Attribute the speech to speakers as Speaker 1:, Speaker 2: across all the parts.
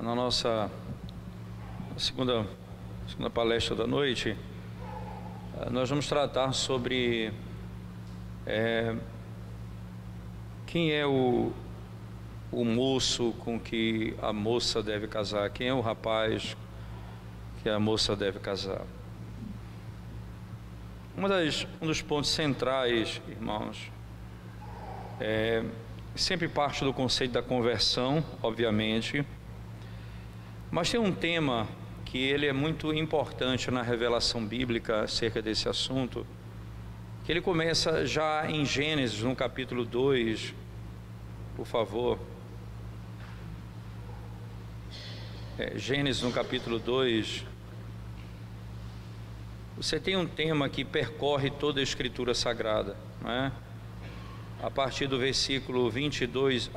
Speaker 1: na nossa segunda palestra da noite, nós vamos tratar sobre quem é o moço com que a moça deve casar, quem é o rapaz que a moça deve casar. Um dos pontos centrais, irmãos, sempre parte do conceito da conversão, obviamente, mas tem um tema que ele é muito importante na revelação bíblica acerca desse assunto, que ele começa já em Gênesis, no capítulo 2, por favor. Gênesis, no capítulo 2, você tem um tema que percorre toda a Escritura Sagrada, não é? A partir do versículo 22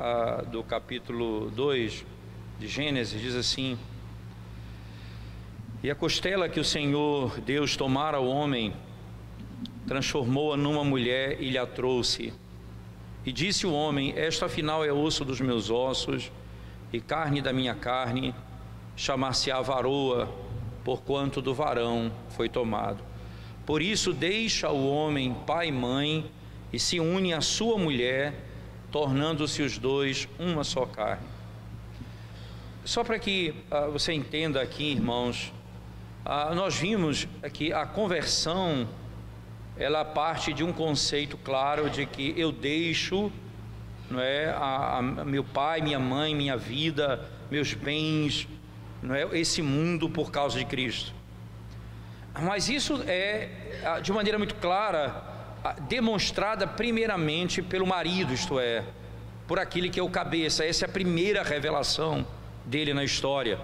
Speaker 1: do capítulo 2 de Gênesis, diz assim: e a costela que o Senhor Deus tomara ao homem, transformou-a numa mulher e lhe a trouxe. E disse o homem: esta afinal é osso dos meus ossos e carne da minha carne, chamar-se-á varoa, porquanto do varão foi tomado. Por isso deixa o homem pai e mãe e se une à sua mulher, tornando-se os dois uma só carne. Só para que você entenda aqui, irmãos, nós vimos que a conversão, ela parte de um conceito claro de que eu deixo, não é, meu pai, minha mãe, minha vida, meus bens, não é, esse mundo por causa de Cristo. Mas isso é de maneira muito clara demonstrada primeiramente pelo marido, isto é, por aquele que é o cabeça. Essa é a primeira revelação dele na história.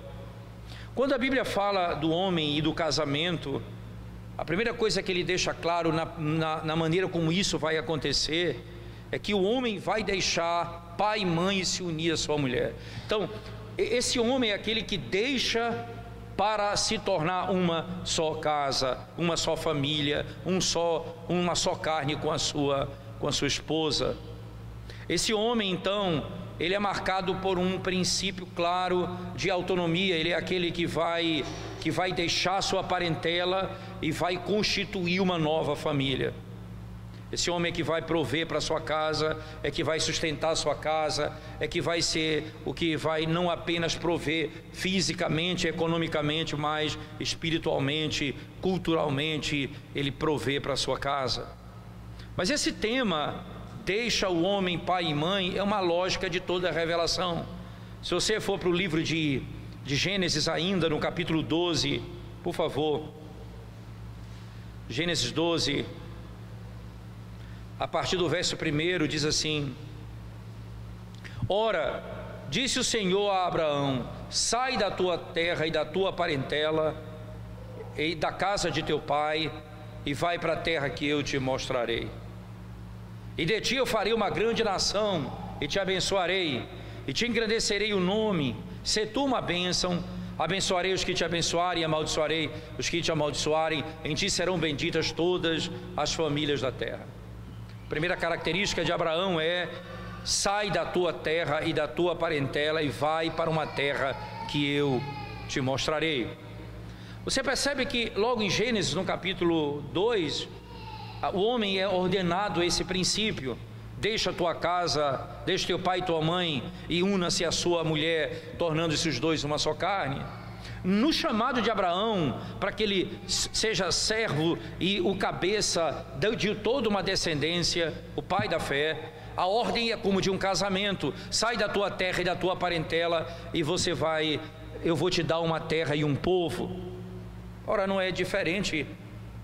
Speaker 1: Quando a Bíblia fala do homem e do casamento, a primeira coisa que ele deixa claro na maneira como isso vai acontecer é que o homem vai deixar pai e mãe e se unir à sua mulher. Então, esse homem é aquele que deixa para se tornar uma só casa, uma só família, uma só carne com a sua esposa. Esse homem, então, ele é marcado por um princípio claro de autonomia. Ele é aquele que vai deixar sua parentela e vai constituir uma nova família. Esse homem é que vai prover para sua casa, é que vai sustentar a sua casa, é que vai ser o que vai não apenas prover fisicamente, economicamente, mas espiritualmente, culturalmente, ele provê para a sua casa. Mas esse tema, deixa o homem pai e mãe, é uma lógica de toda a revelação. Se você for para o livro de Gênesis ainda, no capítulo 12, por favor, Gênesis 12, a partir do verso 1, diz assim: ora, disse o Senhor a Abraão: sai da tua terra e da tua parentela e da casa de teu pai e vai para a terra que eu te mostrarei. E de ti eu farei uma grande nação e te abençoarei e te engrandecerei o nome. Se tu uma bênção, abençoarei os que te abençoarem e amaldiçoarei os que te amaldiçoarem. Em ti serão benditas todas as famílias da terra. A primeira característica de Abraão é: sai da tua terra e da tua parentela e vai para uma terra que eu te mostrarei. Você percebe que logo em Gênesis, no capítulo 2, o homem é ordenado a esse princípio: deixa a tua casa, deixa teu pai e tua mãe e una-se à sua mulher, tornando-se os dois uma só carne. No chamado de Abraão, para que ele seja servo e o cabeça de toda uma descendência, o pai da fé, a ordem é como de um casamento: sai da tua terra e da tua parentela e eu vou te dar uma terra e um povo. Ora, não é diferente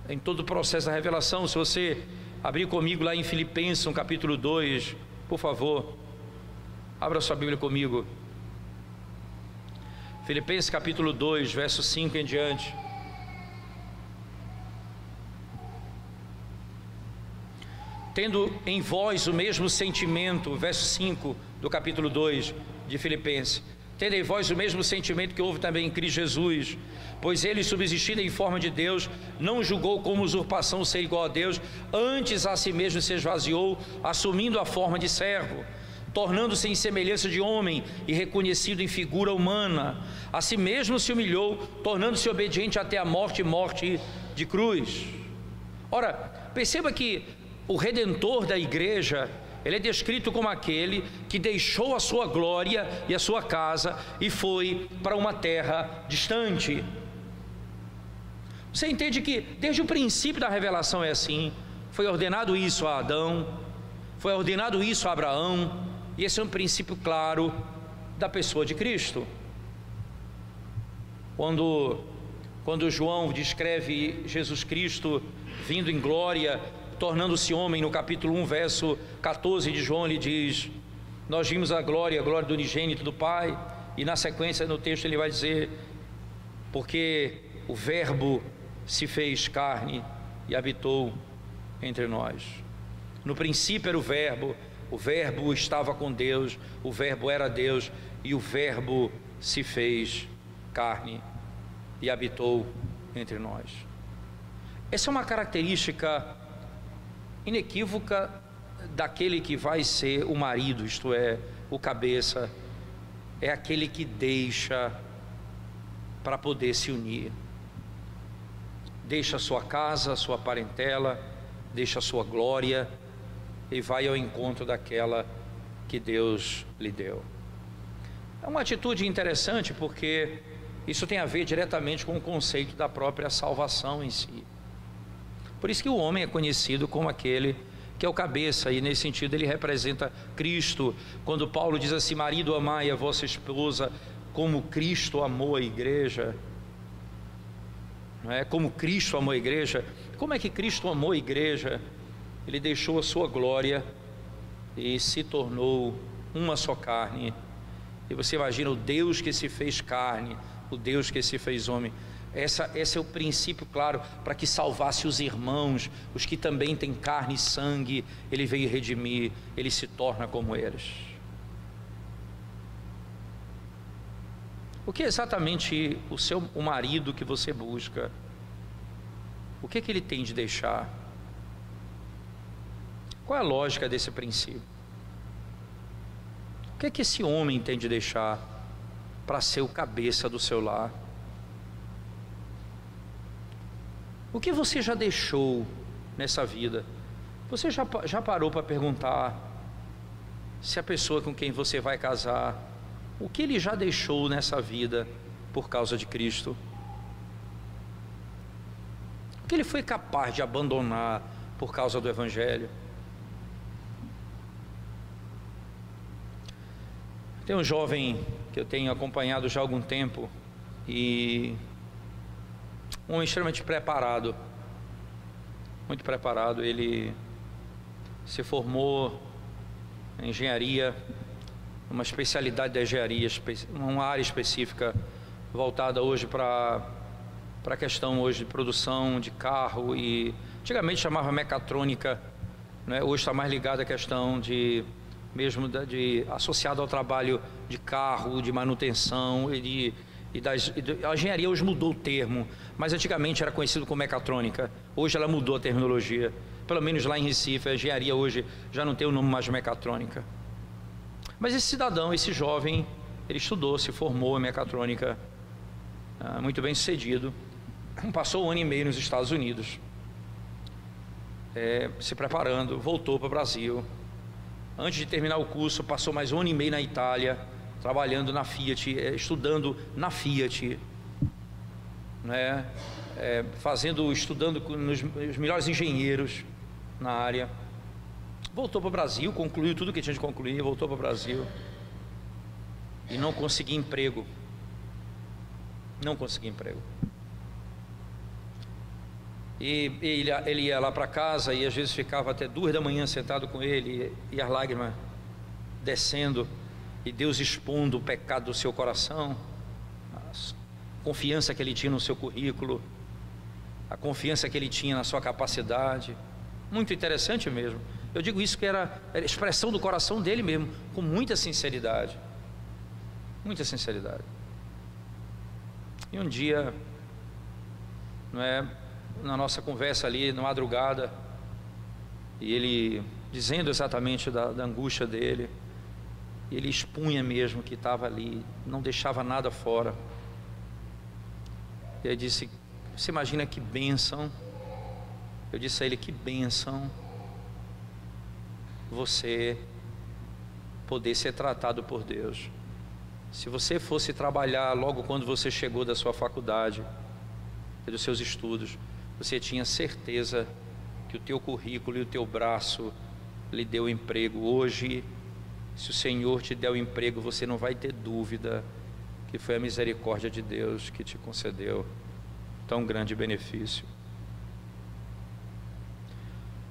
Speaker 1: em todo o processo da revelação. Se você abrir comigo lá em Filipenses, no capítulo 2, por favor, abra sua Bíblia comigo. Filipenses capítulo 2, verso 5 em diante. Tendo em vós o mesmo sentimento, verso 5 do capítulo 2 de Filipenses. Tendo em vós o mesmo sentimento que houve também em Cristo Jesus, pois ele, subsistindo em forma de Deus, não julgou como usurpação ser igual a Deus, antes a si mesmo se esvaziou, assumindo a forma de servo, tornando-se em semelhança de homem e reconhecido em figura humana, a si mesmo se humilhou, tornando-se obediente até a morte e morte de cruz. Ora, perceba que o Redentor da igreja, ele é descrito como aquele que deixou a sua glória e a sua casa e foi para uma terra distante. Você entende que desde o princípio da revelação é assim. Foi ordenado isso a Adão, foi ordenado isso a Abraão, e esse é um princípio claro da pessoa de Cristo. Quando João descreve Jesus Cristo vindo em glória, tornando-se homem, no capítulo 1, verso 14 de João, ele diz: nós vimos a glória do unigênito do Pai. E na sequência no texto ele vai dizer: porque o Verbo se fez carne e habitou entre nós. No princípio era o Verbo estava com Deus, o Verbo era Deus, e o Verbo se fez carne e habitou entre nós. Essa é uma característica inequívoca daquele que vai ser o marido, isto é, o cabeça, é aquele que deixa para poder se unir. Deixa a sua casa, a sua parentela, deixa a sua glória e vai ao encontro daquela que Deus lhe deu. É uma atitude interessante, porque isso tem a ver diretamente com o conceito da própria salvação em si. Por isso que o homem é conhecido como aquele que é o cabeça, e nesse sentido ele representa Cristo. Quando Paulo diz assim: marido, amai a vossa esposa como Cristo amou a igreja. Não é? Como Cristo amou a igreja. Como é que Cristo amou a igreja? Ele deixou a sua glória e se tornou uma só carne. E você imagina o Deus que se fez carne, o Deus que se fez homem. Esse é o princípio claro para que salvasse os irmãos, os que também têm carne e sangue. Ele veio redimir, ele se torna como eles. O que é exatamente o marido que você busca? O que ele tem de deixar? Qual é a lógica desse princípio? O que esse homem tem de deixar para ser o cabeça do seu lar? O que você já deixou nessa vida? Você já parou para perguntar se a pessoa com quem você vai casar, o que ele já deixou nessa vida por causa de Cristo? O que ele foi capaz de abandonar por causa do Evangelho? Tem um jovem que eu tenho acompanhado já há algum tempo, e um homem extremamente preparado, muito preparado. Ele se formou em engenharia, uma especialidade da engenharia, uma área específica voltada hoje para a questão hoje de produção de carro, e antigamente chamava mecatrônica, né? Hoje está mais ligado à questão de associado ao trabalho de carro, de manutenção a engenharia. Hoje mudou o termo, mas antigamente era conhecido como mecatrônica. Hoje ela mudou a terminologia, pelo menos lá em Recife. A engenharia hoje já não tem o nome mais de mecatrônica. Mas esse cidadão, esse jovem, ele estudou, se formou em mecatrônica, muito bem sucedido, passou 1 ano e meio nos Estados Unidos, se preparando, voltou para o Brasil. Antes de terminar o curso, passou mais 1 ano e meio na Itália, trabalhando na Fiat, estudando na Fiat, né? Estudando com os melhores engenheiros na área. Voltou para o Brasil, concluiu tudo que tinha de concluir, voltou para o Brasil e não conseguiu emprego. Não conseguiu emprego. E ele ia lá para casa e às vezes ficava até 2 da manhã sentado com ele, e as lágrimas descendo, e Deus expondo o pecado do seu coração, a confiança que ele tinha no seu currículo, a confiança que ele tinha na sua capacidade. Muito interessante mesmo. Eu digo isso que era a expressão do coração dele mesmo, com muita sinceridade. Muita sinceridade. E um dia, na nossa conversa ali, na madrugada, e ele dizendo exatamente da angústia dele, Ele expunha mesmo que estava ali, não deixava nada fora. E ele disse: você imagina que bênção? Eu disse a ele: que bênção você poder ser tratado por Deus. Se você fosse trabalhar logo quando você chegou da sua faculdade e dos seus estudos, você tinha certeza que o teu currículo e o teu braço lhe deu emprego. Hoje, se o Senhor te der o emprego, você não vai ter dúvida que foi a misericórdia de Deus que te concedeu tão grande benefício.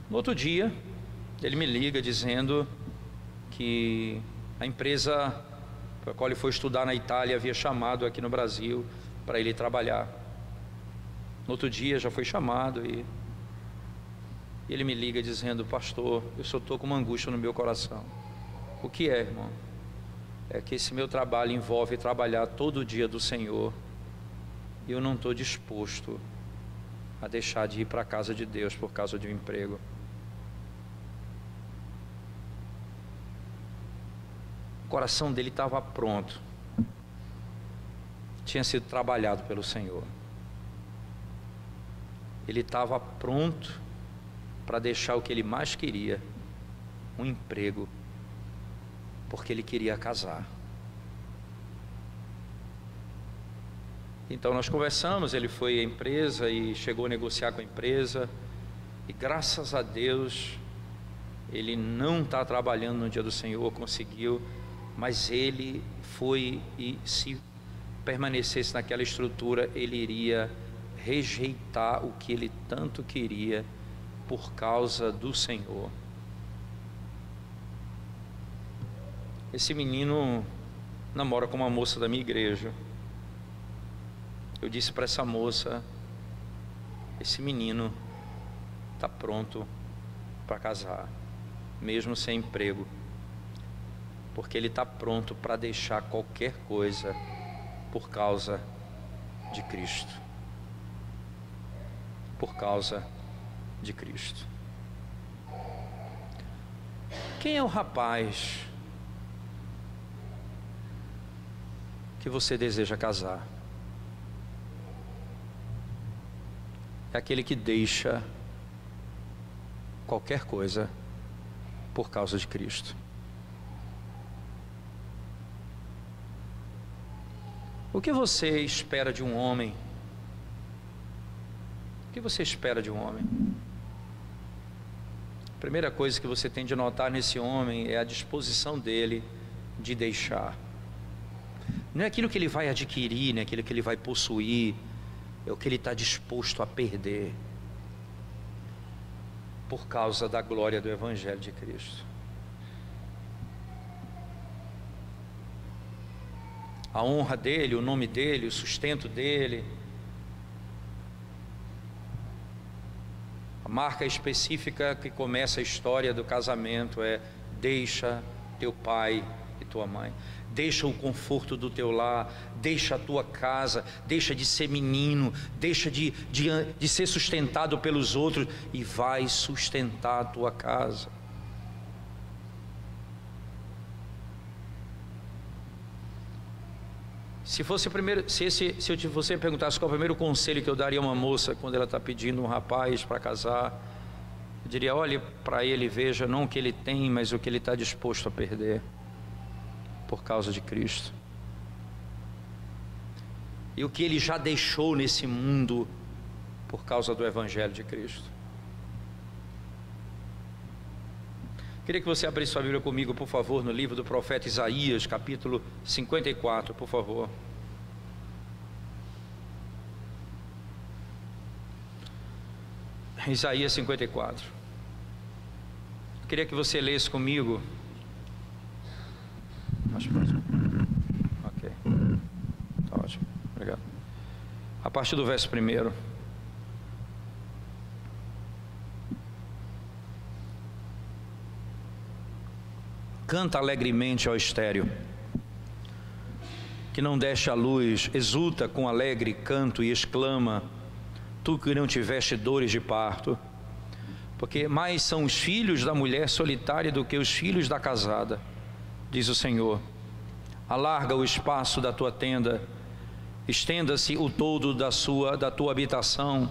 Speaker 1: No outro dia, ele me liga dizendo que a empresa para a qual ele foi estudar na Itália havia chamado aqui no Brasil para ele trabalhar. No outro dia já foi chamado e ele me liga dizendo: pastor, eu só estou com uma angústia no meu coração. O que é, irmão? É que esse meu trabalho envolve trabalhar todo dia do Senhor e eu não estou disposto a deixar de ir para a casa de Deus por causa de um emprego. O coração dele estava pronto, tinha sido trabalhado pelo Senhor. Ele estava pronto para deixar o que ele mais queria, um emprego, porque ele queria casar. Então nós conversamos, ele foi à empresa e chegou a negociar com a empresa, e graças a Deus ele não está trabalhando no dia do Senhor, conseguiu, mas ele foi, e se permanecesse naquela estrutura, ele iria rejeitar o que ele tanto queria por causa do Senhor. Esse menino namora com uma moça da minha igreja. Eu disse para essa moça: esse menino está pronto para casar, mesmo sem emprego, porque ele está pronto para deixar qualquer coisa por causa de Cristo. Por causa de Cristo. Quem é o rapaz que você deseja casar? É aquele que deixa qualquer coisa por causa de Cristo. O que você espera de um homem? O que você espera de um homem? A primeira coisa que você tem de notar nesse homem é a disposição dele de deixar. Não é aquilo que ele vai adquirir, não é aquilo que ele vai possuir, é o que ele está disposto a perder por causa da glória do Evangelho de Cristo. A honra dele, o nome dele, o sustento dele, a marca específica que começa a história do casamento é: deixa teu pai e tua mãe, deixa o conforto do teu lar, deixa a tua casa, deixa de ser menino, deixa de ser sustentado pelos outros e vai sustentar a tua casa. Se você perguntasse qual é o primeiro conselho que eu daria a uma moça quando ela está pedindo um rapaz para casar, eu diria: olhe para ele e veja não o que ele tem, mas o que ele está disposto a perder por causa de Cristo, e o que ele já deixou nesse mundo por causa do Evangelho de Cristo. Queria que você abrisse sua Bíblia comigo, por favor, no livro do profeta Isaías, capítulo 54, por favor. Isaías 54. Queria que você lesse comigo. Mais próximo. Ok. Tá ótimo. Obrigado. A partir do verso 1. Canta alegremente, ó estéreo, que não deste a luz, exulta com alegre canto e exclama, tu que não tiveste dores de parto, porque mais são os filhos da mulher solitária do que os filhos da casada. diz o Senhor. Alarga o espaço da tua tenda, estenda-se o todo da tua habitação,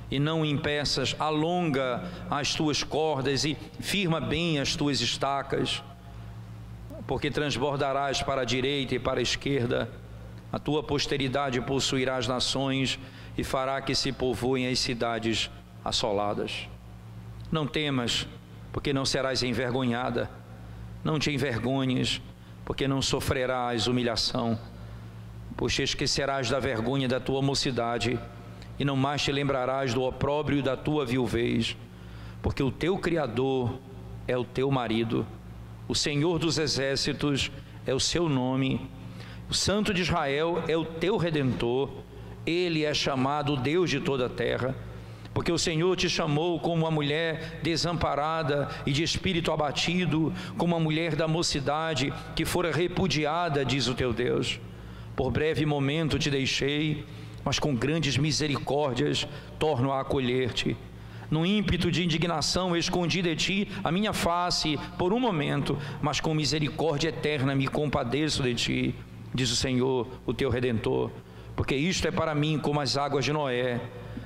Speaker 1: e não impeças. Alonga as tuas cordas e firma bem as tuas estacas, porque transbordarás para a direita e para a esquerda. A tua posteridade possuirá as nações e fará que se povoem as cidades assoladas. Não temas, porque não serás envergonhada. Não te envergonhes, porque não sofrerás humilhação. Pois te esquecerás da vergonha da tua mocidade, e não mais te lembrarás do opróbrio da tua viuvez, porque o teu Criador é o teu marido, o Senhor dos exércitos é o seu nome, o Santo de Israel é o teu Redentor. Ele é chamado Deus de toda a terra, porque o Senhor te chamou como uma mulher desamparada e de espírito abatido, como uma mulher da mocidade que fora repudiada, diz o teu Deus. Por breve momento te deixei, mas com grandes misericórdias torno a acolher-te. No ímpeto de indignação escondi de ti a minha face por um momento, mas com misericórdia eterna me compadeço de ti, diz o Senhor, o teu Redentor. Porque isto é para mim como as águas de Noé,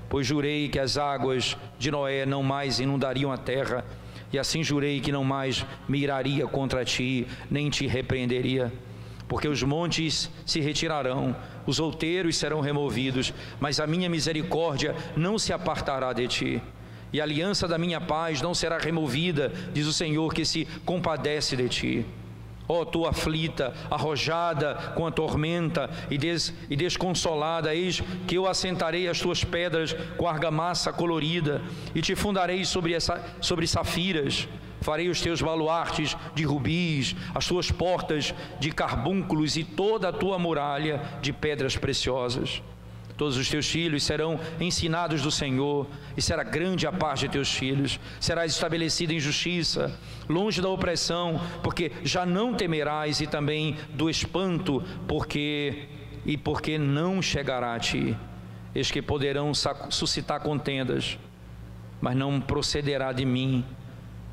Speaker 1: pois jurei que as águas de Noé não mais inundariam a terra, e assim jurei que não mais me iraria contra ti, nem te repreenderia. Porque os montes se retirarão, os outeiros serão removidos, mas a minha misericórdia não se apartará de ti, e a aliança da minha paz não será removida, diz o Senhor, que se compadece de ti. Ó tu aflita, arrojada com a tormenta e desconsolada, eis que eu assentarei as tuas pedras com argamassa colorida, e te fundarei sobre safiras. Farei os teus baluartes de rubis, as tuas portas de carbúnculos e toda a tua muralha de pedras preciosas. Todos os teus filhos serão ensinados do Senhor, e será grande a paz de teus filhos. Serás estabelecido em justiça, longe da opressão, porque já não temerás, e também do espanto, porque não chegará a ti. Eis que poderão suscitar contendas, mas não procederá de mim.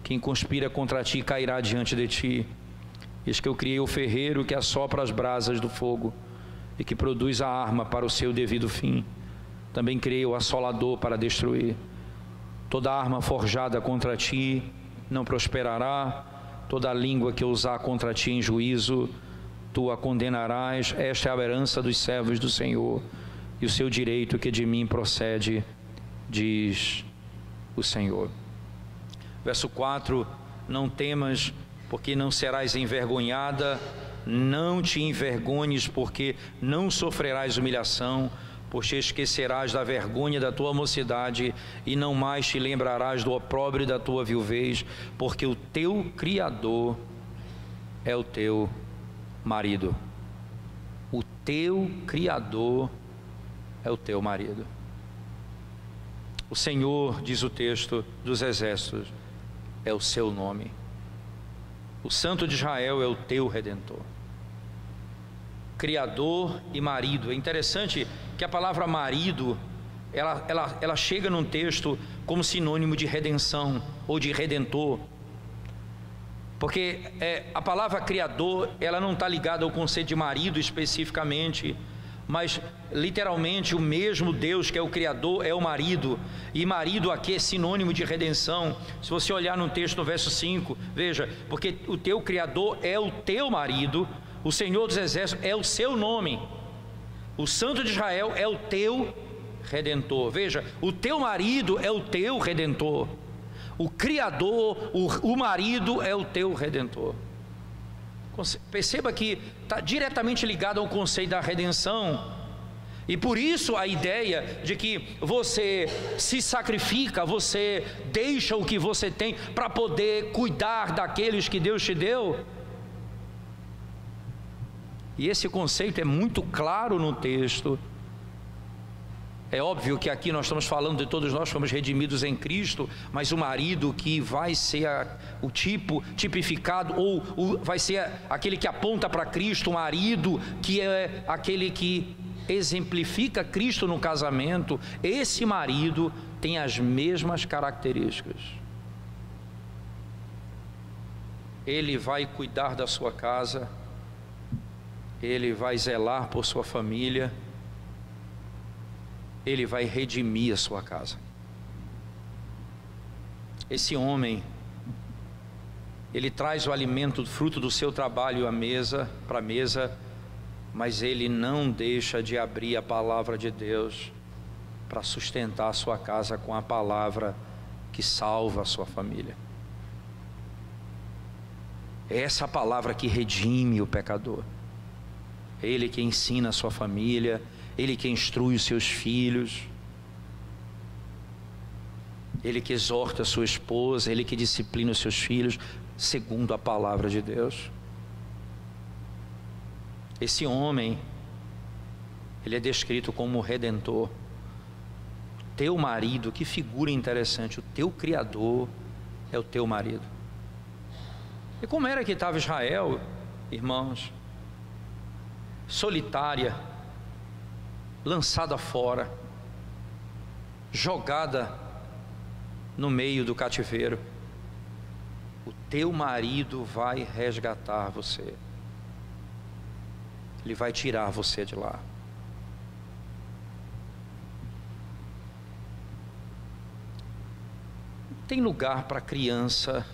Speaker 1: Quem conspira contra ti cairá diante de ti. Eis que eu criei o ferreiro que assopra as brasas do fogo, e que produz a arma para o seu devido fim. Também criei o assolador para destruir. Toda arma forjada contra ti não prosperará. Toda a língua que usar contra ti em juízo, tu a condenarás. Esta é a herança dos servos do Senhor, e o seu direito que de mim procede, diz o Senhor. Verso 4, não temas, porque não serás envergonhada. Não te envergonhes, porque não sofrerás humilhação, pois te esquecerás da vergonha da tua mocidade, e não mais te lembrarás do opróbrio da tua viuvez, porque o teu Criador é o teu marido. O teu Criador é o teu marido. O Senhor, diz o texto, dos exércitos, é o seu nome. O Santo de Israel é o teu Redentor. Criador e marido. É interessante que a palavra marido, ela chega num texto como sinônimo de redenção ou de redentor, porque a palavra criador, ela não está ligada ao conceito de marido especificamente, mas literalmente o mesmo Deus que é o Criador é o marido, e marido aqui é sinônimo de redenção. Se você olhar no texto no verso 5, veja, porque o teu Criador é o teu marido, o Senhor dos exércitos é o seu nome, o Santo de Israel é o teu Redentor. Veja, o teu marido é o teu Redentor, o Criador, o marido é o teu Redentor. Perceba que está diretamente ligado ao conceito da redenção, e por isso a ideia de que você se sacrifica, você deixa o que você tem para poder cuidar daqueles que Deus te deu. E esse conceito é muito claro no texto. É óbvio que aqui nós estamos falando de todos nós fomos redimidos em Cristo, mas o marido que vai ser o tipificado, ou vai ser aquele que aponta para Cristo, o marido que é aquele que exemplifica Cristo no casamento, esse marido tem as mesmas características. Ele vai cuidar da sua casa, Ele vai zelar por sua família, Ele vai redimir a sua casa. Esse homem, ele traz o alimento, o fruto do seu trabalho para a mesa, mas ele não deixa de abrir a palavra de Deus para sustentar a sua casa com a palavra que salva a sua família. É essa palavra que redime o pecador. É Ele que ensina a sua família, Ele que instrui os seus filhos, Ele que exorta a sua esposa, Ele que disciplina os seus filhos, segundo a palavra de Deus. Esse homem, ele é descrito como redentor. O teu marido, que figura interessante, o teu Criador é o teu marido. E como era que estava Israel, irmãos? Solitária, lançada fora, jogada no meio do cativeiro. O teu marido vai resgatar você. Ele vai tirar você de lá. Tem lugar para criança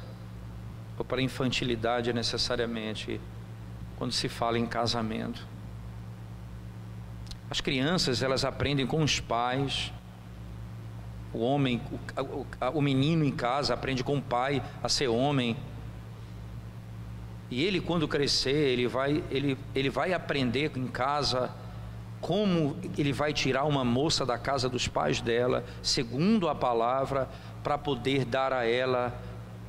Speaker 1: ou para infantilidade necessariamente quando se fala em casamento. As crianças, elas aprendem com os pais. O homem, o menino em casa aprende com o pai a ser homem. E ele, quando crescer, ele vai aprender em casa como ele vai tirar uma moça da casa dos pais dela, segundo a palavra, para poder dar a ela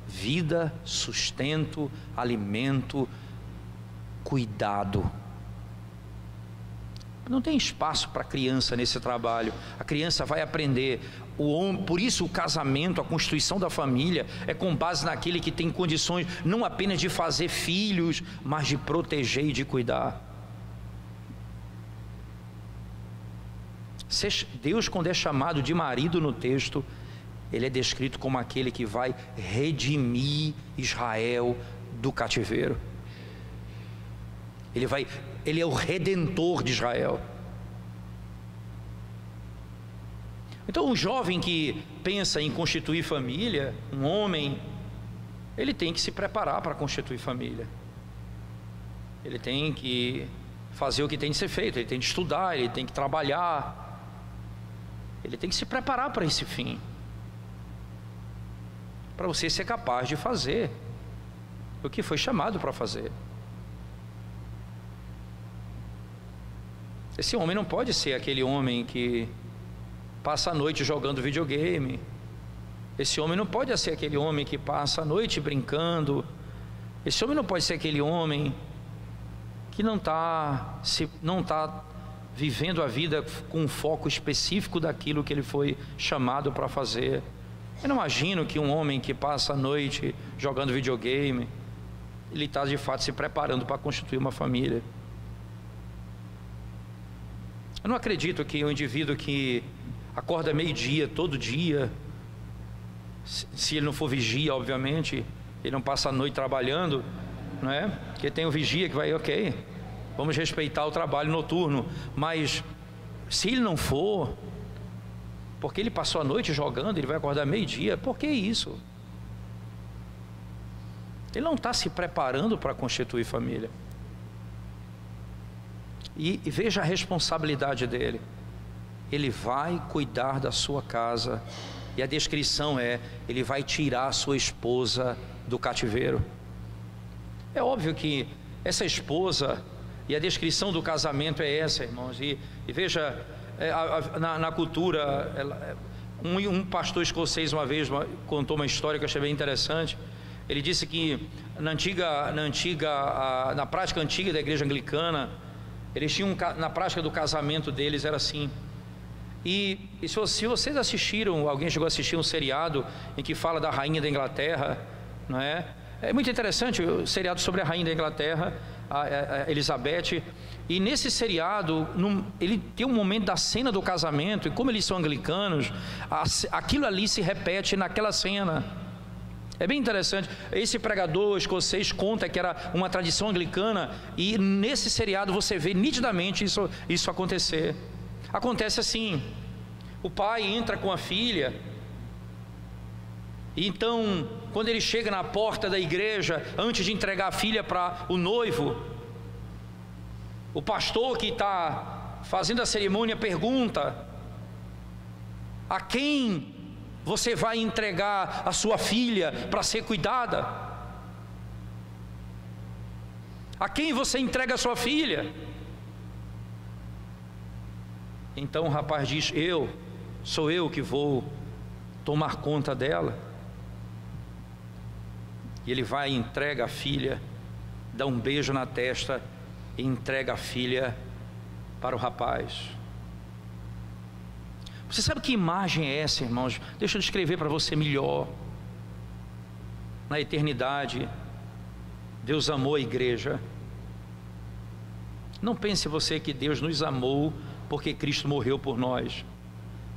Speaker 1: vida, sustento, alimento, cuidado. Não tem espaço para criança nesse trabalho. A criança vai aprender. Por isso o casamento, a constituição da família é com base naquele que tem condições não apenas de fazer filhos, mas de proteger e de cuidar. Deus, quando é chamado de marido no texto, ele é descrito como aquele que vai redimir Israel do cativeiro. Ele é o redentor de Israel. Então, um jovem que pensa em constituir família, um homem, ele tem que se preparar para constituir família. Ele tem que fazer o que tem de ser feito, ele tem de estudar, ele tem que trabalhar, ele tem que se preparar para esse fim, para você ser capaz de fazer o que foi chamado para fazer. Esse homem não pode ser aquele homem que passa a noite jogando videogame. Esse homem não pode ser aquele homem que passa a noite brincando. Esse homem não pode ser aquele homem que não está vivendo a vida com um foco específico daquilo que ele foi chamado para fazer. Eu não imagino que um homem que passa a noite jogando videogame, ele está de fato se preparando para constituir uma família. Eu não acredito que o indivíduo que acorda meio-dia todo dia, se ele não for vigia, obviamente, ele não passa a noite trabalhando, não é? Porque tem o vigia que vai, ok, vamos respeitar o trabalho noturno, mas se ele não for, porque ele passou a noite jogando, ele vai acordar meio-dia, por que isso? Ele não está se preparando para constituir família. E veja a responsabilidade dele. Ele vai cuidar da sua casa, e a descrição é: ele vai tirar a sua esposa do cativeiro. É óbvio que essa esposa, e a descrição do casamento é essa, irmãos, e veja, na cultura, um pastor escocês uma vez contou uma história que eu achei bem interessante. Ele disse que na prática antiga da igreja anglicana, eles tinham, na prática do casamento deles era assim. E se vocês assistiram, alguém chegou a assistir um seriado em que fala da rainha da Inglaterra, não é? É muito interessante o seriado sobre a rainha da Inglaterra, a Elizabeth. E nesse seriado, ele tem um momento da cena do casamento, e como eles são anglicanos, aquilo ali se repete naquela cena. É bem interessante. Esse pregador escocês conta que era uma tradição anglicana, e nesse seriado você vê nitidamente isso acontecer. Acontece assim: o pai entra com a filha, e então, quando ele chega na porta da igreja, antes de entregar a filha para o noivo, o pastor que está fazendo a cerimônia pergunta: a quem você vai entregar a sua filha para ser cuidada? A quem você entrega a sua filha? Então o rapaz diz: sou eu que vou tomar conta dela. E ele vai e entrega a filha, dá um beijo na testa e entrega a filha para o rapaz. Você sabe que imagem é essa, irmãos? Deixa eu descrever para você melhor. Na eternidade, Deus amou a igreja. Não pense você que Deus nos amou porque Cristo morreu por nós.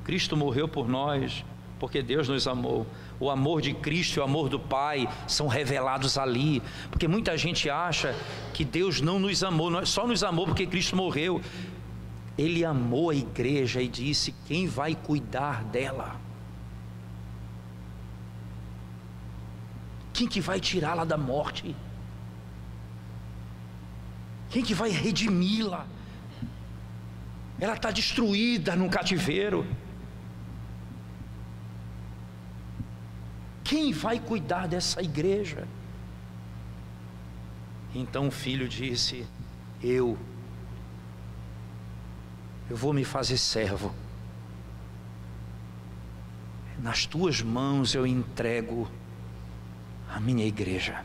Speaker 1: Cristo morreu por nós porque Deus nos amou. O amor de Cristo e o amor do Pai são revelados ali, porque muita gente acha que Deus não nos amou, só nos amou porque Cristo morreu. Ele amou a igreja e disse: quem vai cuidar dela? Quem que vai tirá-la da morte? Quem que vai redimi-la? Ela está destruída no cativeiro. Quem vai cuidar dessa igreja? Então o filho disse: eu vou me fazer servo. Nas tuas mãos eu entrego a minha igreja.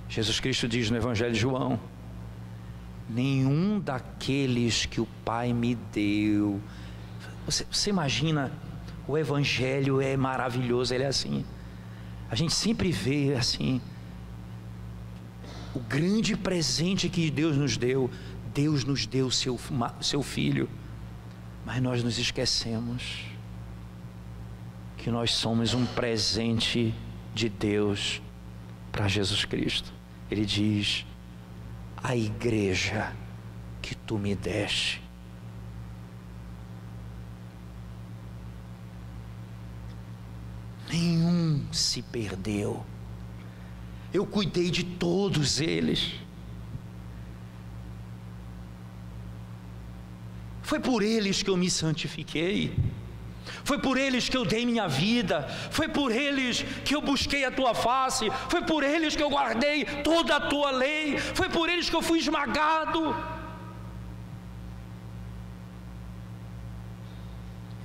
Speaker 1: Jesus Cristo diz no Evangelho de João: nenhum daqueles que o Pai me deu. Você imagina, o Evangelho é maravilhoso, ele é assim. A gente sempre vê assim, o grande presente que Deus nos deu o seu Filho, mas nós nos esquecemos que nós somos um presente de Deus para Jesus Cristo. Ele diz: a igreja que tu me deste. Nenhum se perdeu. Eu cuidei de todos eles. Foi por eles que eu me santifiquei. Foi por eles que eu dei minha vida. Foi por eles que eu busquei a tua face. Foi por eles que eu guardei toda a tua lei. Foi por eles que eu fui esmagado.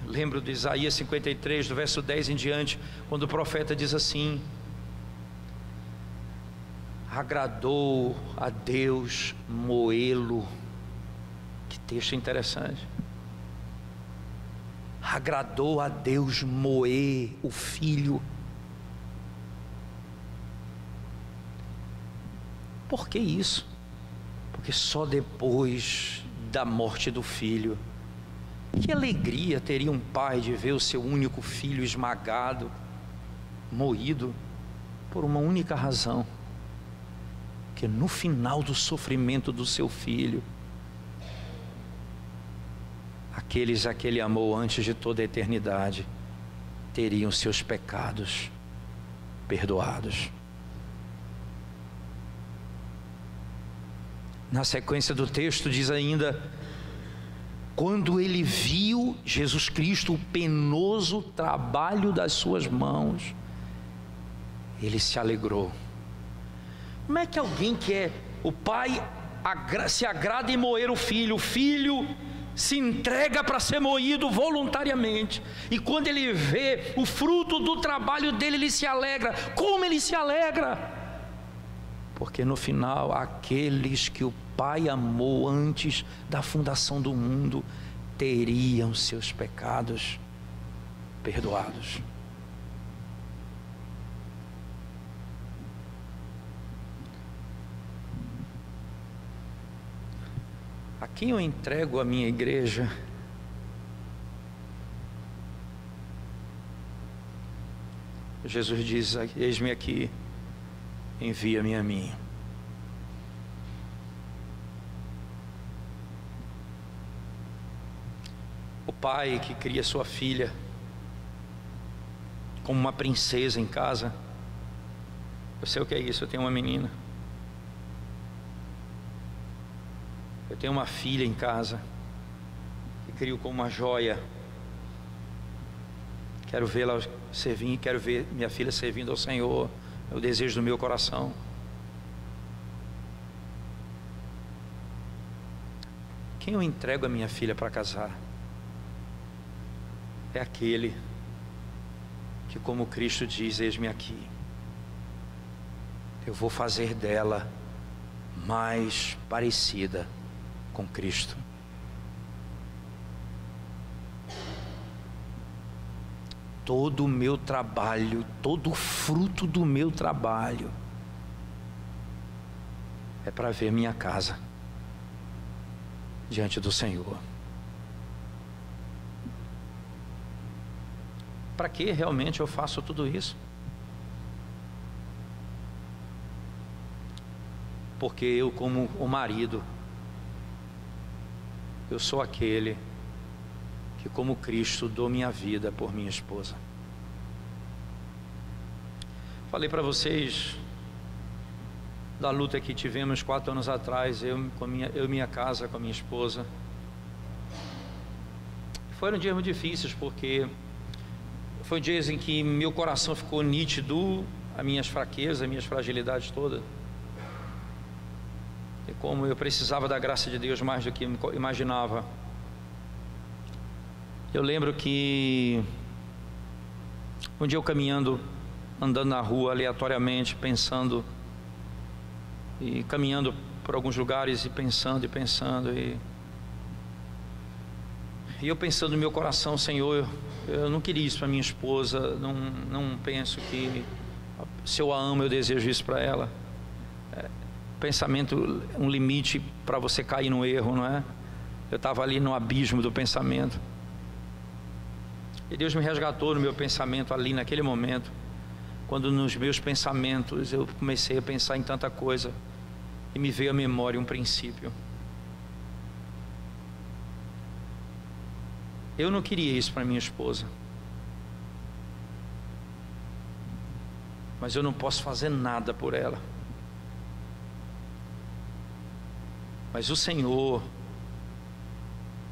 Speaker 1: Eu lembro de Isaías 53, do verso 10 em diante, quando o profeta diz assim: agradou a Deus moê-lo. Que texto interessante. Agradou a Deus moer o filho. Por que isso? Porque só depois da morte do filho, que alegria teria um pai de ver o seu único filho esmagado, moído, por uma única razão: que no final do sofrimento do seu filho, aqueles a que ele amou antes de toda a eternidade teriam seus pecados perdoados. Na sequência do texto diz ainda: quando ele viu, Jesus Cristo, o penoso trabalho das suas mãos, ele se alegrou. Como é que alguém que é o pai se agrada em moer o filho se entrega para ser moído voluntariamente, e quando ele vê o fruto do trabalho dele, ele se alegra? Como ele se alegra? Porque no final, aqueles que o Pai amou antes da fundação do mundo teriam seus pecados perdoados. A quem eu entrego a minha igreja? Jesus diz: eis-me aqui, envia-me a mim. O pai que cria sua filha como uma princesa em casa. Eu sei o que é isso. Eu tenho uma menina, eu tenho uma filha em casa que crio como uma joia. Quero vê-la servir, quero ver minha filha servindo ao Senhor. É o desejo do meu coração. Quem eu entrego a minha filha para casar? É aquele que, como Cristo diz: eis-me aqui. Eu vou fazer dela mais parecida com Cristo. Todo o meu trabalho, todo o fruto do meu trabalho é para ver minha casa diante do Senhor. Para que realmente eu faço tudo isso? Porque eu, como o marido, eu sou aquele que, como Cristo, dou minha vida por minha esposa. Falei para vocês da luta que tivemos 4 anos atrás, eu e minha casa, com a minha esposa. Foram dias muito difíceis, porque foi dias em que meu coração ficou nítido, as minhas fraquezas, as minhas fragilidades todas. E como eu precisava da graça de Deus mais do que imaginava. Eu lembro que um dia eu caminhando, andando na rua aleatoriamente, pensando, e caminhando por alguns lugares e pensando, e eu pensando no meu coração: Senhor, eu não queria isso para minha esposa, não penso que, se eu a amo, eu desejo isso para ela. Pensamento, um limite para você cair no erro, não é? Eu estava ali no abismo do pensamento, e Deus me resgatou no meu pensamento ali naquele momento, quando nos meus pensamentos eu comecei a pensar em tanta coisa, e me veio à memória um princípio. Eu não queria isso para minha esposa, mas eu não posso fazer nada por ela. Mas o Senhor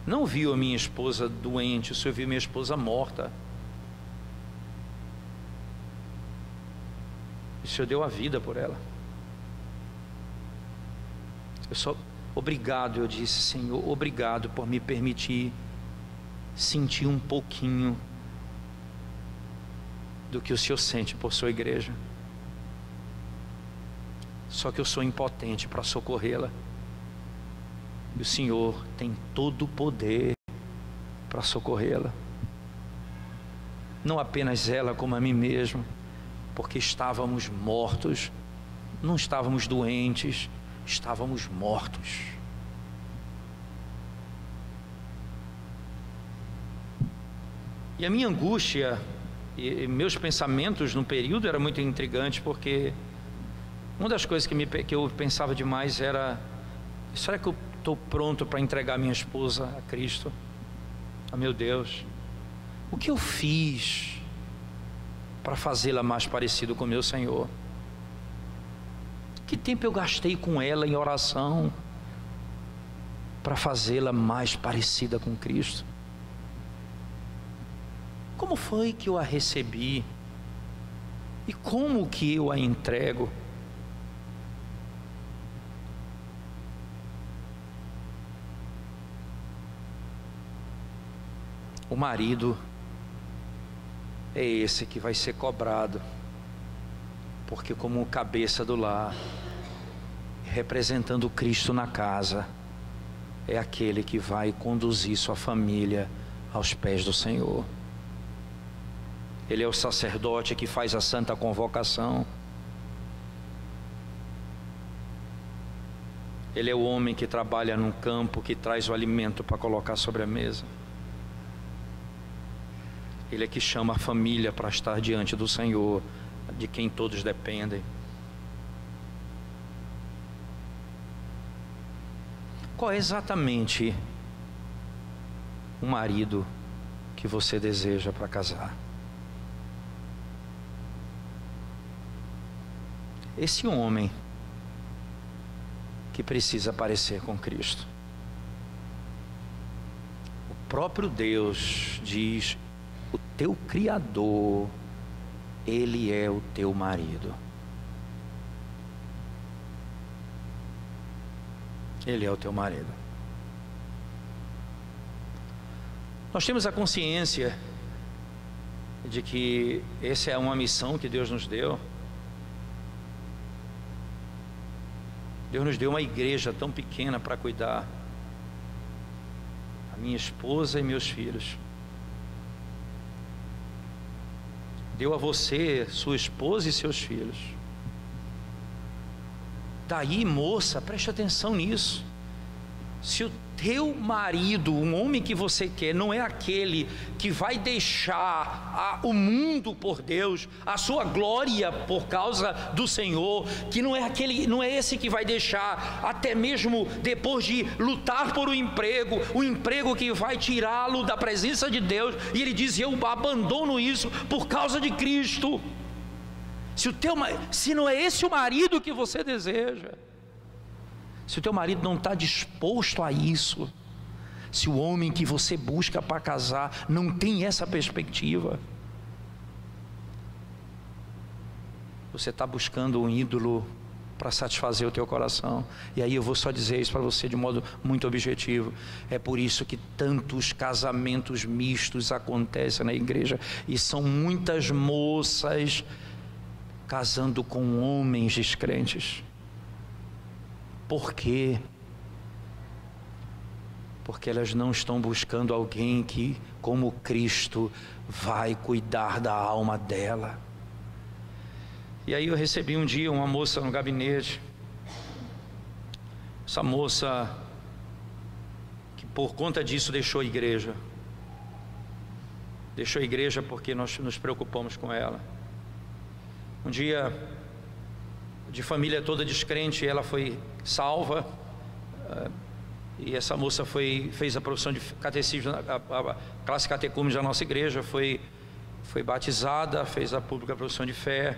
Speaker 1: não viu a minha esposa doente, o Senhor viu minha esposa morta. O Senhor deu a vida por ela. Eu só, obrigado, eu disse: Senhor, obrigado por me permitir sentir um pouquinho do que o Senhor sente por sua igreja. Só que eu sou impotente para socorrê-la. E o Senhor tem todo o poder para socorrê-la. Não apenas ela, como a mim mesmo, porque estávamos mortos. Não estávamos doentes, estávamos mortos. E a minha angústia e meus pensamentos no período era muito intrigante, porque uma das coisas que eu pensava demais era: será que eu estou pronto para entregar minha esposa a Cristo? Ah, meu Deus, o que eu fiz para fazê-la mais parecida com o meu Senhor? Que tempo eu gastei com ela em oração para fazê-la mais parecida com Cristo? Como foi que eu a recebi? E como que eu a entrego? O marido é esse que vai ser cobrado, porque, como cabeça do lar, representando Cristo na casa, é aquele que vai conduzir sua família aos pés do Senhor. Ele é o sacerdote que faz a santa convocação. Ele é o homem que trabalha num campo, que traz o alimento para colocar sobre a mesa. Ele é que chama a família para estar diante do Senhor, de quem todos dependem. Qual é exatamente o marido que você deseja para casar? Esse homem que precisa parecer com Cristo. O próprio Deus diz: o teu Criador, Ele é o teu marido. Ele é o teu marido. Nós temos a consciência de que essa é uma missão que Deus nos deu. Deus nos deu uma igreja tão pequena para cuidar. A minha esposa e meus filhos. Deu a você, sua esposa e seus filhos. Daí, moça, preste atenção nisso. Se o teu marido, um homem que você quer, não é aquele que vai deixar o mundo por Deus, a sua glória por causa do Senhor, que não é esse que vai deixar, até mesmo depois de lutar por um emprego que vai tirá-lo da presença de Deus, e ele diz: eu abandono isso por causa de Cristo. Se não é esse o marido que você deseja, se o teu marido não está disposto a isso, se o homem que você busca para casar não tem essa perspectiva, você está buscando um ídolo para satisfazer o teu coração. E aí eu vou só dizer isso para você de modo muito objetivo: é por isso que tantos casamentos mistos acontecem na igreja, e são muitas moças casando com homens descrentes. Por quê? Porque elas não estão buscando alguém que, como Cristo, vai cuidar da alma dela. E aí eu recebi um dia uma moça no gabinete. Essa moça, que por conta disso deixou a igreja. Deixou a igreja porque nós nos preocupamos com ela. Um dia, de família toda descrente, ela foi salva, e essa moça fez a profissão de catecismo, a classe catecúmena da nossa igreja, foi batizada, fez a pública profissão de fé.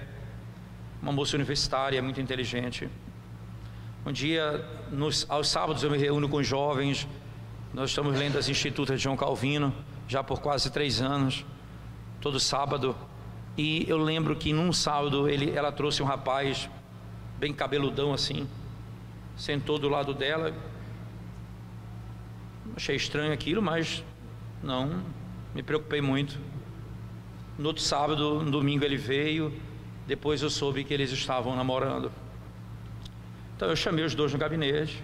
Speaker 1: Uma moça universitária, muito inteligente. Um dia, aos sábados, eu me reúno com os jovens. Nós estamos lendo as Institutas de João Calvino já por quase 3 anos, todo sábado. E eu lembro que num sábado ela trouxe um rapaz bem cabeludão assim, sentou do lado dela. Achei estranho aquilo, mas não me preocupei muito. No outro sábado, no domingo, ele veio. Depois eu soube que eles estavam namorando. Então eu chamei os dois no gabinete,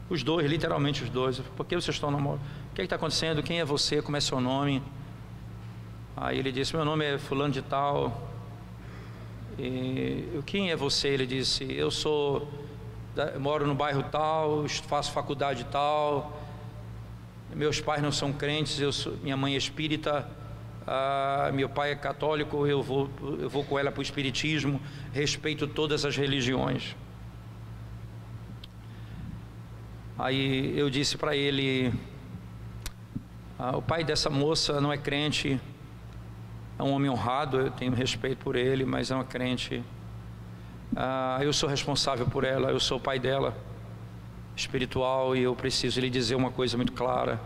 Speaker 1: os dois, literalmente os dois. Por que vocês estão namorando? O que está acontecendo? Quem é você? Como é seu nome? Aí ele disse: meu nome é fulano de tal. E quem é você? Ele disse: eu moro no bairro tal, faço faculdade tal, meus pais não são crentes, minha mãe é espírita, meu pai é católico, eu vou com ela para o espiritismo, respeito todas as religiões. Aí eu disse para ele: o pai dessa moça não é crente, é um homem honrado, eu tenho respeito por ele, mas é uma crente. Eu sou responsável por ela, eu sou o pai dela espiritual, e eu preciso lhe dizer uma coisa muito clara: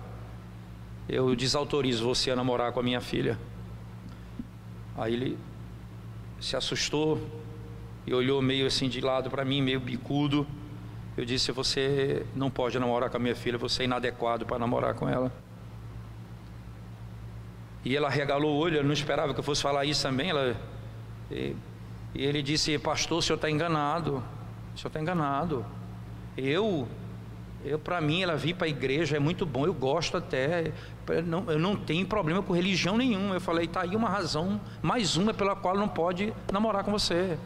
Speaker 1: eu desautorizo você a namorar com a minha filha. Aí ele se assustou e olhou meio assim de lado para mim, meio bicudo. Eu disse: você não pode namorar com a minha filha, você é inadequado para namorar com ela. E ela regalou o olho, ela não esperava que eu fosse falar isso também. E ele disse: pastor, o senhor está enganado, o senhor está enganado. Para mim, ela vir para a igreja é muito bom, eu gosto até, eu não tenho problema com religião nenhuma. Eu falei: está aí uma razão, mais uma pela qual não pode namorar com você,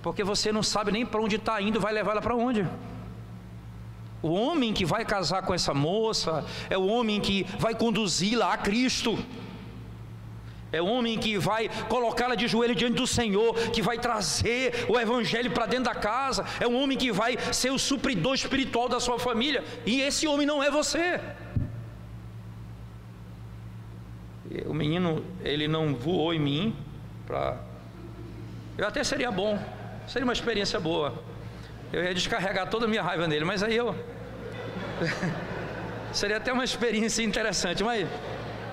Speaker 1: porque você não sabe nem para onde está indo, vai levar ela para onde? O homem que vai casar com essa moça é o homem que vai conduzi-la a Cristo. É o homem que vai colocá-la de joelho diante do Senhor, que vai trazer o evangelho para dentro da casa. É um homem que vai ser o supridor espiritual da sua família. E esse homem não é você. O menino, ele não voou em mim eu até seria bom, seria uma experiência boa. Eu ia descarregar toda a minha raiva nele, mas aí seria até uma experiência interessante.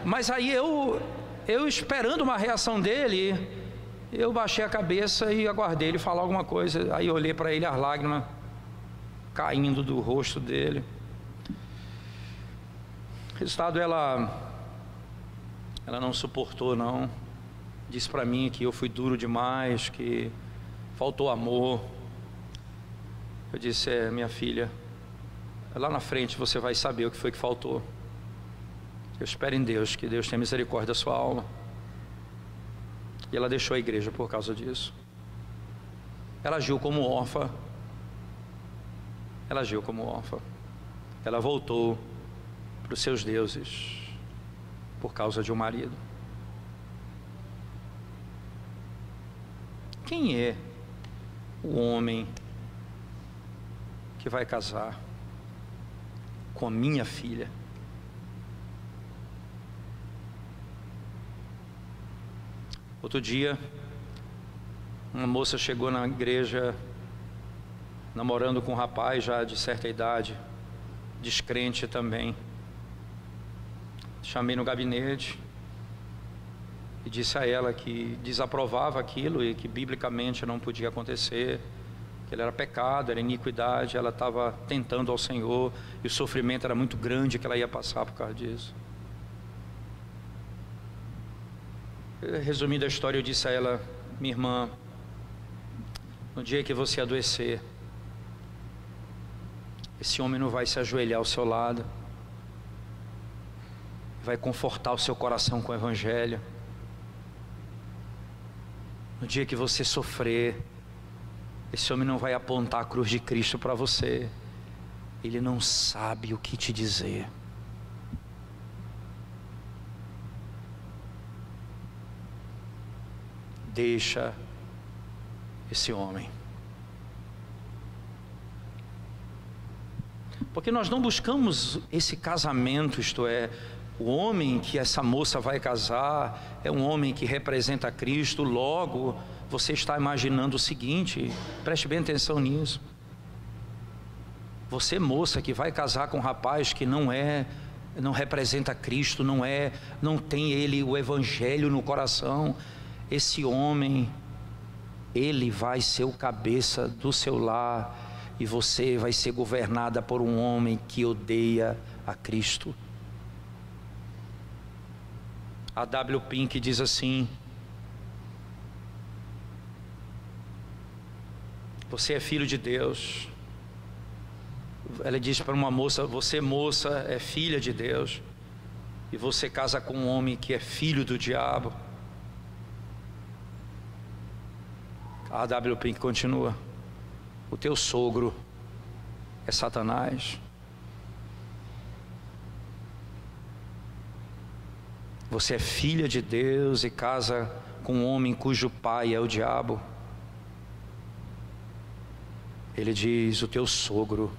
Speaker 1: Mas aí eu esperando uma reação dele, eu baixei a cabeça e aguardei ele falar alguma coisa. Aí eu olhei para ele, as lágrimas caindo do rosto dele. Resultado, ela não suportou, não. Disse para mim que eu fui duro demais, que faltou amor. Eu disse: minha filha, lá na frente você vai saber o que foi que faltou. Eu espero em Deus, que Deus tenha misericórdia da sua alma. E ela deixou a igreja por causa disso. Ela agiu como órfã. Ela voltou para os seus deuses por causa de um marido. Quem é o homem que vai casar com a minha filha? Outro dia, uma moça chegou na igreja namorando com um rapaz já de certa idade, descrente também. Chamei no gabinete e disse a ela que desaprovava aquilo e que biblicamente não podia acontecer, que ele era pecado, era iniquidade. Ela estava tentando ao Senhor e o sofrimento era muito grande que ela ia passar por causa disso. Resumindo a história, eu disse a ela: minha irmã, no dia que você adoecer, esse homem não vai se ajoelhar ao seu lado, vai confortar o seu coração com o evangelho. No dia que você sofrer, esse homem não vai apontar a cruz de Cristo para você. Ele não sabe o que te dizer. Deixa esse homem. Porque nós não buscamos esse casamento, isto é, o homem que essa moça vai casar é um homem que representa Cristo. Logo, você está imaginando o seguinte, preste bem atenção nisso. Você, moça, que vai casar com um rapaz que não representa Cristo, não tem ele o evangelho no coração, esse homem, ele vai ser o cabeça do seu lar, e você vai ser governada por um homem que odeia a Cristo. A W. Pink diz assim: você é filho de Deus. Ela diz para uma moça: você, moça, é filha de Deus, e você casa com um homem que é filho do diabo. A W. Pink continua: o teu sogro é Satanás. Você é filha de Deus e casa com um homem cujo pai é o diabo. Ele diz: o teu sogro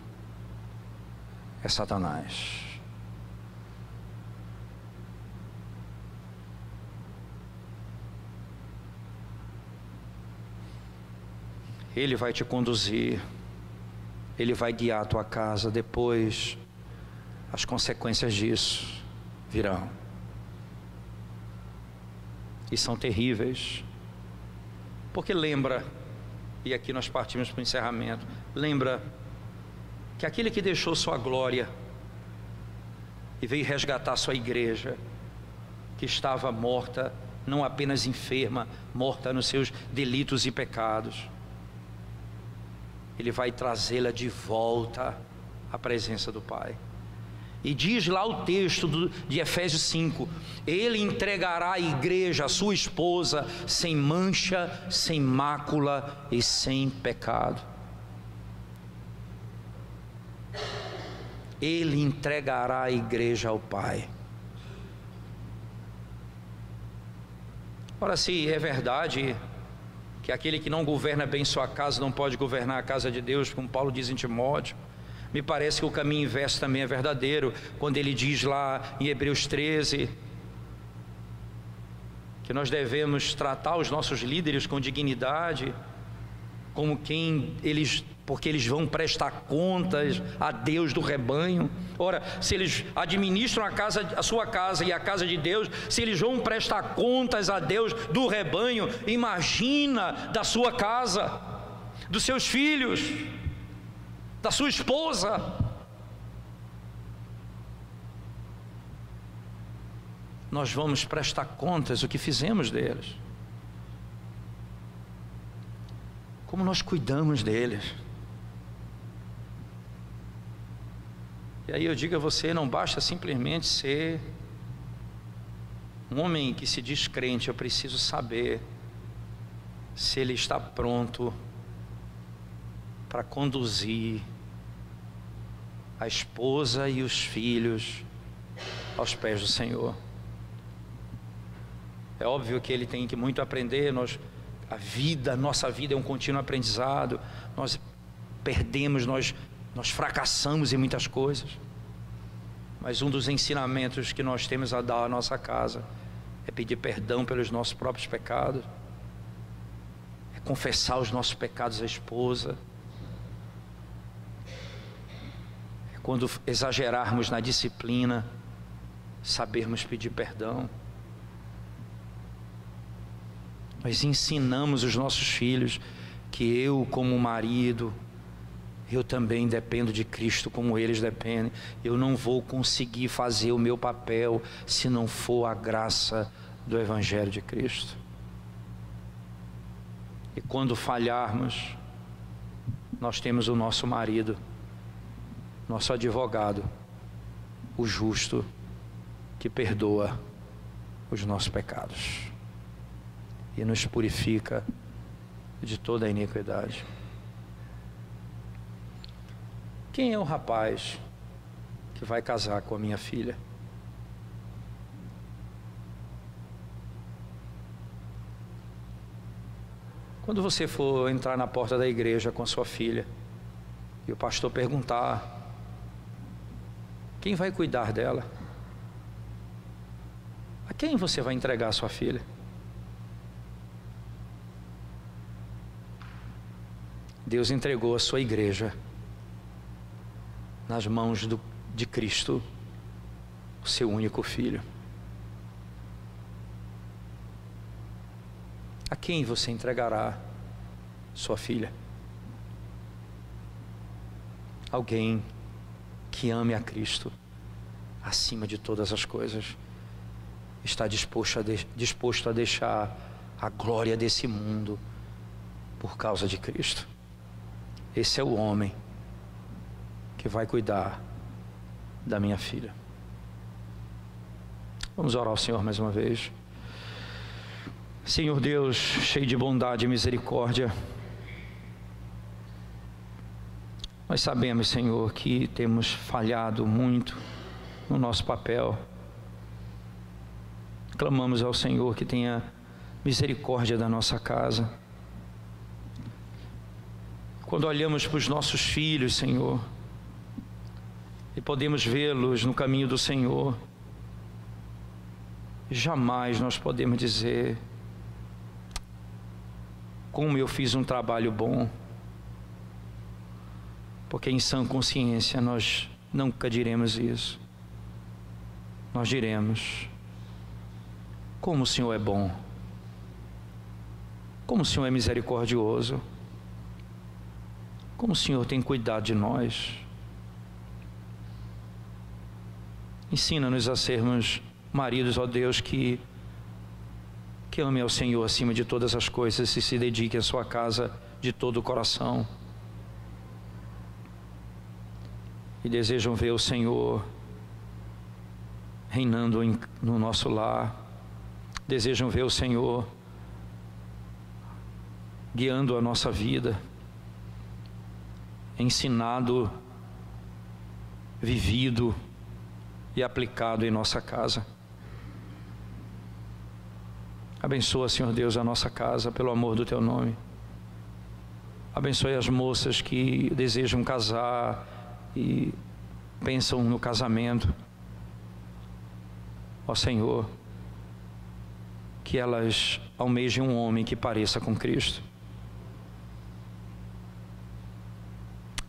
Speaker 1: é Satanás. Ele vai te conduzir, ele vai guiar a tua casa. Depois, as consequências disso virão, e são terríveis. Porque lembra, e aqui nós partimos para o encerramento, lembra que aquele que deixou sua glória e veio resgatar sua igreja, que estava morta, não apenas enferma, morta nos seus delitos e pecados, ele vai trazê-la de volta à presença do Pai. E diz lá o texto de Efésios 5: ele entregará a igreja, a sua esposa, sem mancha, sem mácula e sem pecado. Ele entregará a igreja ao Pai. Ora, se é verdade que aquele que não governa bem sua casa não pode governar a casa de Deus, como Paulo diz em Timóteo, me parece que o caminho inverso também é verdadeiro, quando ele diz lá em Hebreus 13, que nós devemos tratar os nossos líderes com dignidade, como porque eles vão prestar contas a Deus do rebanho. Ora, se eles administram a sua casa e a casa de Deus, se eles vão prestar contas a Deus do rebanho, imagina da sua casa, dos seus filhos, da sua esposa. Nós vamos prestar contas do que fizemos deles, como nós cuidamos deles. E aí eu digo a você, não basta simplesmente ser um homem que se diz crente, eu preciso saber se ele está pronto para conduzir a esposa e os filhos aos pés do Senhor. É óbvio que ele tem que muito aprender, nossa vida é um contínuo aprendizado, nós perdemos, nós fracassamos em muitas coisas, mas um dos ensinamentos que nós temos a dar à nossa casa é pedir perdão pelos nossos próprios pecados, é confessar os nossos pecados à esposa, é quando exagerarmos na disciplina, sabermos pedir perdão. Nós ensinamos os nossos filhos que eu, como marido, eu também dependo de Cristo como eles dependem. Eu não vou conseguir fazer o meu papel se não for a graça do Evangelho de Cristo. E quando falharmos, nós temos o nosso marido, nosso advogado, o justo, que perdoa os nossos pecados e nos purifica de toda a iniquidade. Quem é o rapaz que vai casar com a minha filha? Quando você for entrar na porta da igreja com a sua filha e o pastor perguntar: quem vai cuidar dela? A quem você vai entregar a sua filha? Deus entregou a sua igreja nas mãos de Cristo, o seu único Filho. A quem você entregará sua filha? Alguém que ame a Cristo acima de todas as coisas, está disposto a deixar a glória desse mundo por causa de Cristo. Esse é o homem que vai cuidar da minha filha. Vamos orar ao Senhor mais uma vez. Senhor Deus, cheio de bondade e misericórdia, nós sabemos, Senhor, que temos falhado muito no nosso papel. Clamamos ao Senhor que tenha misericórdia da nossa casa. Quando olhamos para os nossos filhos, Senhor, e podemos vê-los no caminho do Senhor, jamais nós podemos dizer: como eu fiz um trabalho bom, porque em sã consciência nós nunca diremos isso. Nós diremos: como o Senhor é bom, como o Senhor é misericordioso, como o Senhor tem cuidado de nós. Ensina-nos a sermos maridos, ó Deus, que amem ao Senhor acima de todas as coisas e se dediquem à sua casa de todo o coração. E desejam ver o Senhor reinando no nosso lar. Desejam ver o Senhor guiando a nossa vida, ensinado, vivido e aplicado em nossa casa. Abençoa, Senhor Deus, a nossa casa, pelo amor do Teu nome. Abençoe as moças que desejam casar e pensam no casamento. Ó Senhor, que elas almejem um homem que pareça com Cristo.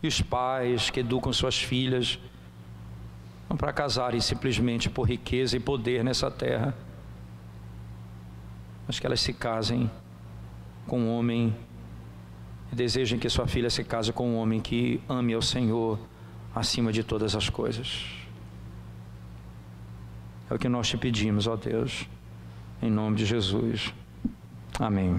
Speaker 1: E os pais que educam suas filhas, não para casarem simplesmente por riqueza e poder nessa terra, mas que elas se casem com um homem, e desejem que sua filha se case com um homem que ame ao Senhor acima de todas as coisas. É o que nós te pedimos, ó Deus, em nome de Jesus. Amém.